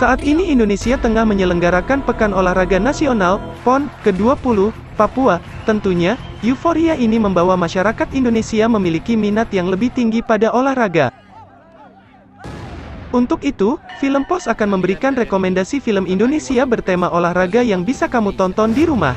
Saat ini Indonesia tengah menyelenggarakan Pekan Olahraga Nasional, PON, ke-20, Papua. Tentunya, euforia ini membawa masyarakat Indonesia memiliki minat yang lebih tinggi pada olahraga. Untuk itu, Film Pos akan memberikan rekomendasi film Indonesia bertema olahraga yang bisa kamu tonton di rumah.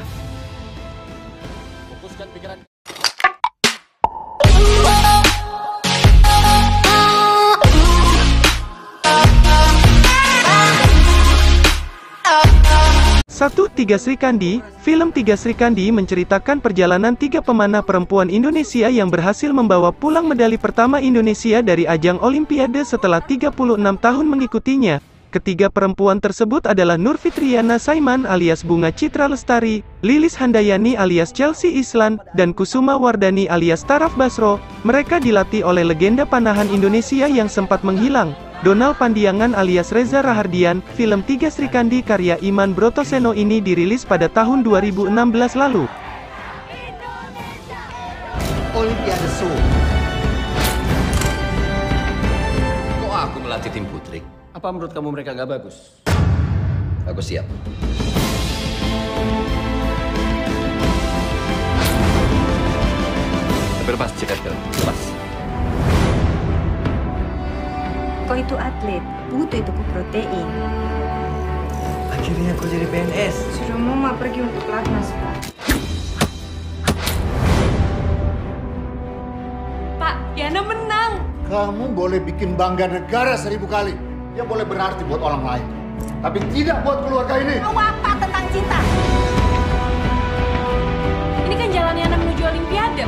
Satu, Tiga Sri Kandi. Film Tiga Sri Kandi menceritakan perjalanan 3 pemanah perempuan Indonesia yang berhasil membawa pulang medali pertama Indonesia dari ajang Olimpiade setelah 36 tahun mengikutinya. Ketiga perempuan tersebut adalah Nur Fitriana Saiman alias Bunga Citra Lestari, Lilis Handayani alias Chelsea Islan, dan Kusuma Wardani alias Taraf Basro. Mereka dilatih oleh legenda panahan Indonesia yang sempat menghilang, Donald Pandiangan alias Reza Rahardian. Film Tiga Sri Kandi karya Iman Brotoseno ini dirilis pada tahun 2016 lalu. Olimpiade Seoul. Kok aku melatih tim putri? Apa menurut kamu mereka nggak bagus? Aku siap. Lepas cekat ke lepas. Kau itu atlet, butuh itu protein. Akhirnya aku jadi PNS. Suruh mama pergi untuk pelatnas, Pak. Pak, Yana menang. Kamu boleh bikin bangga negara 1000 kali. Dia boleh berarti buat orang lain. Tapi tidak buat keluarga ini. Tahu apa tentang cinta? Ini kan jalan Yana menuju Olimpiade.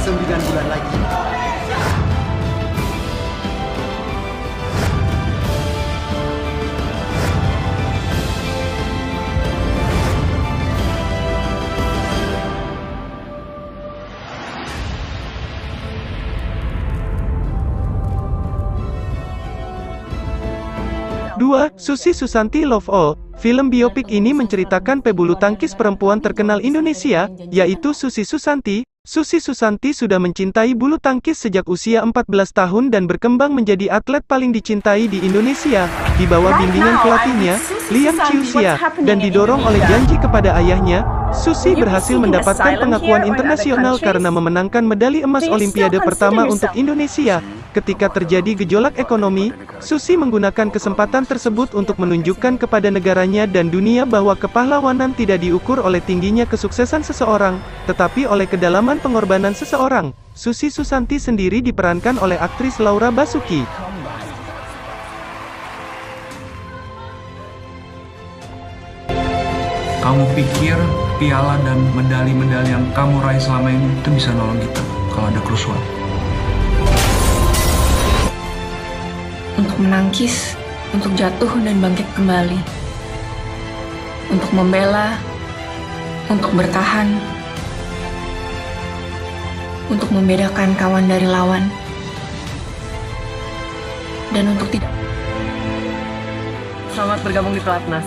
9 bulan lagi. Dua, Susi Susanti Love All. Film biopik ini menceritakan pebulu tangkis perempuan terkenal Indonesia, yaitu Susi Susanti. Susi Susanti sudah mencintai bulu tangkis sejak usia 14 tahun dan berkembang menjadi atlet paling dicintai di Indonesia, di bawah bimbingan pelatihnya, Liam Chiusia, dan didorong oleh janji kepada ayahnya. Susi berhasil mendapatkan pengakuan internasional karena memenangkan medali emas Olimpiade pertama untuk Indonesia. Ketika terjadi gejolak ekonomi, Susi menggunakan kesempatan tersebut untuk menunjukkan kepada negaranya dan dunia bahwa kepahlawanan tidak diukur oleh tingginya kesuksesan seseorang, tetapi oleh kedalaman pengorbanan seseorang. Susi Susanti sendiri diperankan oleh aktris Laura Basuki. Kamu pikir piala dan medali-medali yang kamu raih selama ini itu bisa nolong kita kalau ada kerusuhan? Untuk menangkis, untuk jatuh dan bangkit kembali. Untuk membela, untuk bertahan, untuk membedakan kawan dari lawan, dan untuk tidak. Selamat bergabung di Pelatnas.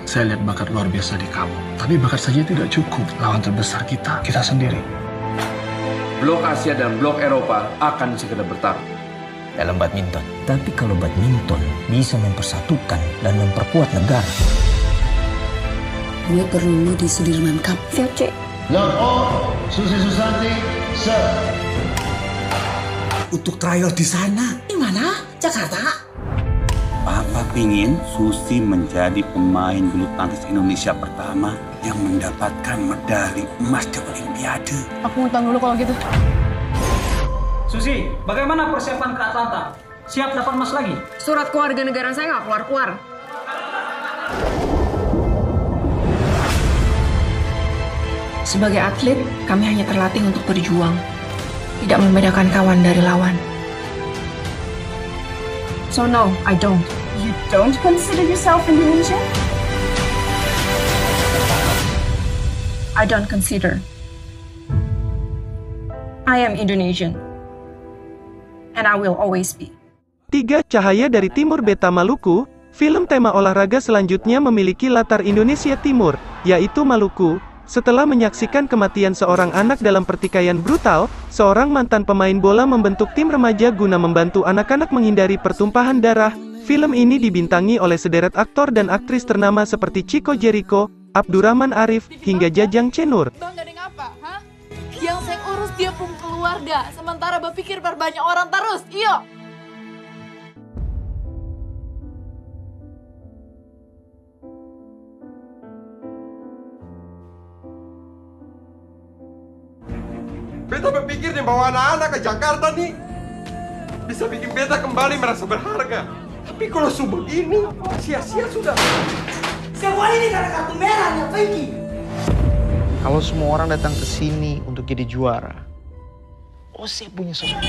Saya lihat bakat luar biasa di kamu. Tapi bakat saja tidak cukup. Lawan terbesar kita sendiri. Blok Asia dan Blok Eropa akan segera bertarung dalam badminton. Tapi kalau badminton bisa mempersatukan dan memperkuat negara. Gue perlu lu di Sudirman Cup. Siap, Love All, Susi Susanti, Sir. Untuk trial di sana. Di mana? Jakarta? Papa pingin Susi menjadi pemain bulu tangkis Indonesia pertama yang mendapatkan medali emas di Olimpiade. Aku ngutang dulu kalau gitu. Susi, bagaimana persiapan ke Atlanta? Siap dapat emas lagi? Surat keluarga negara saya nggak keluar-keluar. Sebagai atlet, kami hanya terlatih untuk berjuang, tidak membedakan kawan dari lawan. So no, I don't. You don't consider yourself Indonesian? I don't consider. I am Indonesian. And I will always be. 3. Cahaya dari Timur Beta Maluku. Film tema olahraga selanjutnya memiliki latar Indonesia Timur, yaitu Maluku. Setelah menyaksikan kematian seorang anak dalam pertikaian brutal, seorang mantan pemain bola membentuk tim remaja guna membantu anak-anak menghindari pertumpahan darah. Film ini dibintangi oleh sederet aktor dan aktris ternama seperti Chico Jericho, Abdurrahman Arif, hingga Jajang Cenur. Bang gading apa, hah? Yang saya urus dia pun keluarga, sementara berpikir berbanyak orang terus, iyo! Beta berpikir nih bawa anak-anak ke Jakarta nih bisa bikin beta kembali merasa berharga. Tapi kalau begini, sia-sia sudah. Semua ini karena kartu merahnya, Vicky. Kalau semua orang datang ke sini untuk jadi juara, saya punya sesuatu.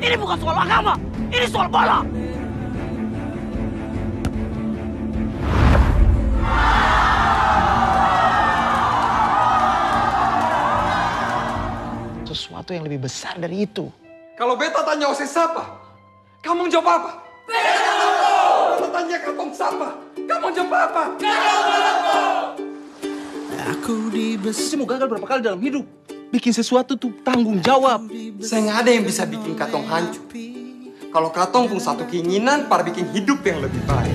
Ini bukan soal agama, ini soal bola. Sesuatu yang lebih besar dari itu. Kalau beta tanya Ose siapa, kamu jawab apa? Beta Maroko. Beta tanya Katong siapa, kamu jawab apa? Aku mau gagal berapa kali dalam hidup. Bikin sesuatu tuh tanggung jawab. Saya nggak ada yang bisa bikin Katong hancur. Kalau Katong pun satu keinginan para bikin hidup yang lebih baik.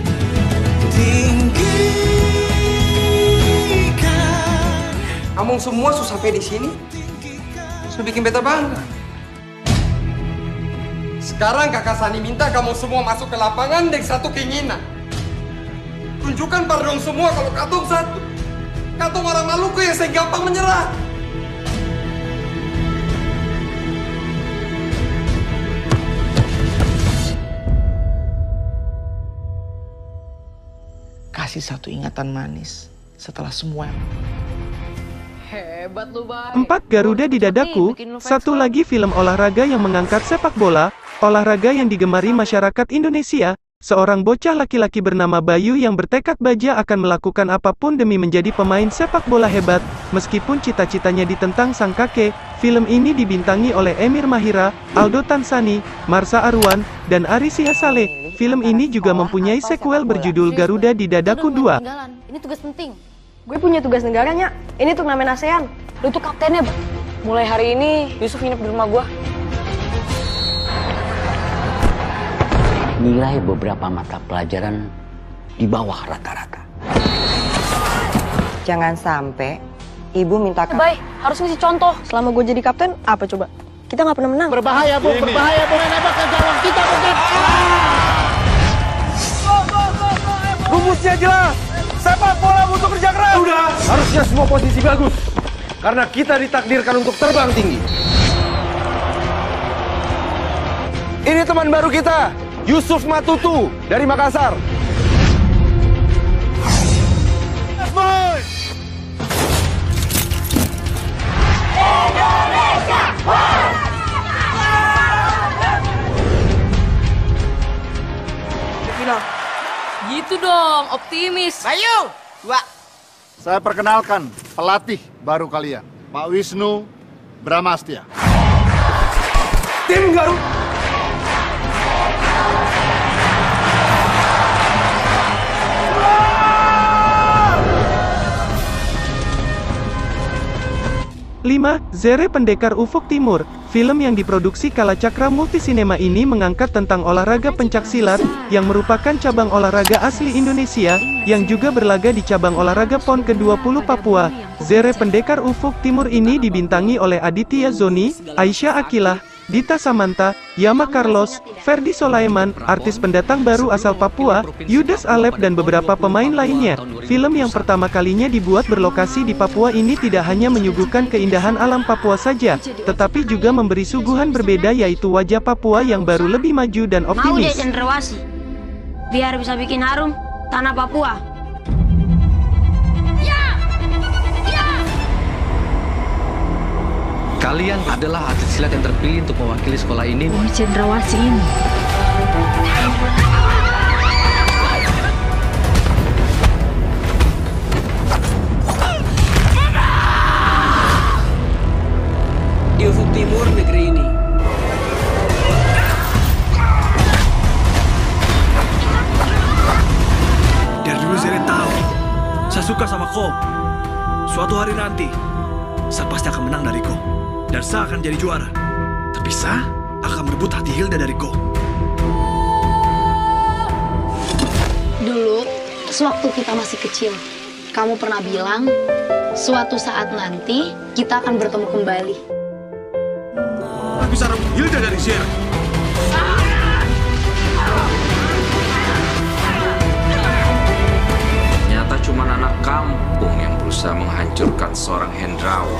Kamu semua susah sampai di sini. Sudah bikin beta bangga. Sekarang Kakak Sani minta kamu semua masuk ke lapangan dengan satu keinginan. Tunjukkan pada dong semua kalau Katong satu. Katong orang Maluku yang saya gampang menyerah. Kasih satu ingatan manis setelah semua. Hebat lu, Bay. 4 Garuda di Dadaku, satu lagi film olahraga yang mengangkat sepak bola, olahraga yang digemari masyarakat Indonesia. Seorang bocah laki-laki bernama Bayu yang bertekad baja akan melakukan apapun demi menjadi pemain sepak bola hebat, meskipun cita-citanya ditentang sang kakek. Film ini dibintangi oleh Emir Mahira, Aldo Tansani, Marsha Arwan, dan Ari Sihasale. Film ini juga mempunyai sequel berjudul Garuda di Dadaku 2. Ini tugas penting. Gue punya tugas negaranya. Ini turnamen ASEAN. Lu tuh kaptennya, Bang. Mulai hari ini, Yusuf nginep di rumah gua. Nilai beberapa mata pelajaran di bawah rata-rata. Jangan sampai ibu minta Bay, harus ngasih contoh. Selama gue jadi kapten, apa coba? Kita nggak pernah menang. Berbahaya, Bu. Berbahaya, Bu. Nembak ke gawang kita, mungkin. Rumusnya jelas. Sepak bola butuh kerja keras. Udah. Harusnya semua posisi bagus. Karena kita ditakdirkan untuk terbang tinggi. Ini teman baru kita, Yusuf Matutu dari Makassar. Indonesia! Final. Gitu dong, optimis. Bayu! 2. Saya perkenalkan pelatih baru kalian, Pak Wisnu Bramastia. Tim Garuda. Zere Pendekar Ufuk Timur. Film yang diproduksi Kalacakra Multisinema ini mengangkat tentang olahraga pencaksilat, yang merupakan cabang olahraga asli Indonesia, yang juga berlaga di cabang olahraga PON ke-20 Papua. Zere Pendekar Ufuk Timur ini dibintangi oleh Aditya Zoni, Aisyah Akilah, Dita Samanta, Yama Carlos, Ferdi Solaiman, artis pendatang baru asal Papua, Yudas Alep dan beberapa pemain lainnya. Film yang pertama kalinya dibuat berlokasi di Papua ini tidak hanya menyuguhkan keindahan alam Papua saja, tetapi juga memberi suguhan berbeda, yaitu wajah Papua yang baru lebih maju dan optimis. Mau dia cendrawasih, biar bisa bikin harum tanah Papua. Kalian adalah atlet silat yang terpilih untuk mewakili sekolah ini. Cendrawasih ini. Di ufuk timur negeri ini, Suatu hari nanti, Sa pasti akan menang dari Ko. Dan Sa akan jadi juara. Tapi Sa akan merebut hati Hilda dari Ko. Dulu, sewaktu kita masih kecil, kamu pernah bilang, suatu saat nanti kita akan bertemu kembali. Aku bisa rebut Hilda dari Sierra. Ternyata cuma anak kampung yang berusaha menghancurkan seorang Hendrawan.